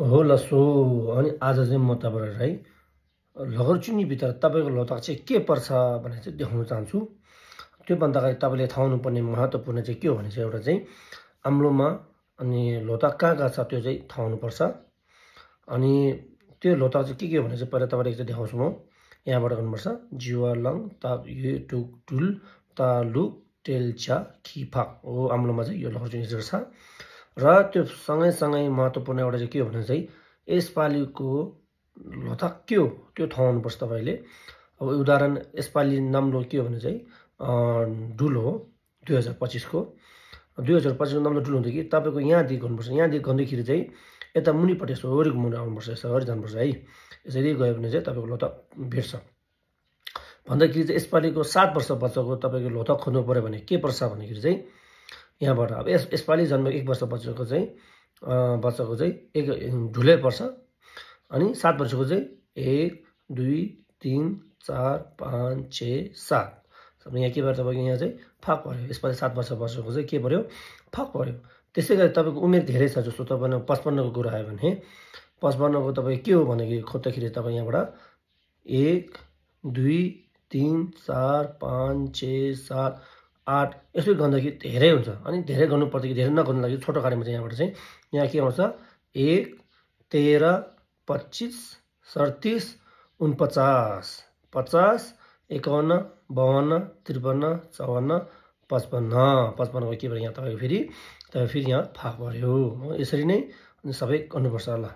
हो लसो अनि आज चाहिँ म तपाईँलाई है लघरचुन्नीभित्र तपाईँको लतक चाहिँ के पर्छ भनेर चाहिँ देखाउन चाहन्छु। त्योभन्दा अगाडि तपाईँले थाहा हुनुपर्ने महत्त्वपूर्ण चाहिँ के हो भने चाहिँ एउटा चाहिँ अम्लोमा अनि लोतक कहाँ छ त्यो चाहिँ थाहा हुनुपर्छ। अनि त्यो लोतक चाहिँ के हो भने चाहिँ पहिला तपाईँलाई एकचोटि देखाउँछु म। यहाँबाट गर्नुपर्छ जिवा लङ ताप यु टुक टुल तालुक टेल्चा खिफाक हो। अम्लोमा चाहिँ यो लघरचुन्नी छ र त्यो सँगै महत्त्वपूर्ण एउटा चाहिँ के हो भने चाहिँ यसपालिको लतक के हो त्यो थाहा हुनुपर्छ तपाईँले। अब उदाहरण यसपालि नम्लो के हो भने चाहिँ डुल हो 2025 को 2025 को नम्लो डुल हुन्छ कि तपाईँको यहाँदेखि गर्नुपर्छ। यहाँदेखि गर्दाखेरि चाहिँ यता मुनिपट्टि यसरी घुमाउनु आउनुपर्छ, यसरी जानुपर्छ है। यसरी गयो भने चाहिँ तपाईँको लतक भेट्छ। भन्दाखेरि चाहिँ यसपालिको 7 वर्ष बच्चाको तपाईँको लतक खोज्नु पऱ्यो भने के पर्छ भन्दाखेरि चाहिँ यहाँबाट अब यसपालि जन्म 1 वर्ष बच्चाको चाहिँ एक ढुलै पर्छ। अनि 7 वर्षको चाहिँ 1 2 3 4 5 6 7 यहाँ के भयो तपाईँको यहाँ चाहिँ फाक पर्यो। यसपालि 7 वर्षको चाहिँ के पर्यो फाक पर्यो। त्यसै गरी तपाईँको उमेर धेरै छ जस्तो तपाईँ 55 को कुरा आयो भने 55 को तपाईँ के हो भनेदेखि खोज्दाखेरि तपाईँ यहाँबाट 1 2 3 4 5 6 7 8 यसरी गर्दाखेरि धेरै हुन्छ। अनि धेरै गर्नु पर्दाखेरि धेरै नगर्नु लागि छोटो कार्यमा चाहिँ यहाँबाट चाहिँ यहाँ के आउँछ 1 13 25 37 49 50 51 52 53 54 55 55 को के भयो यहाँ तपाईँको फेरि यहाँ फाक पर्यो। यसरी नै सबै गर्नुपर्छ ल।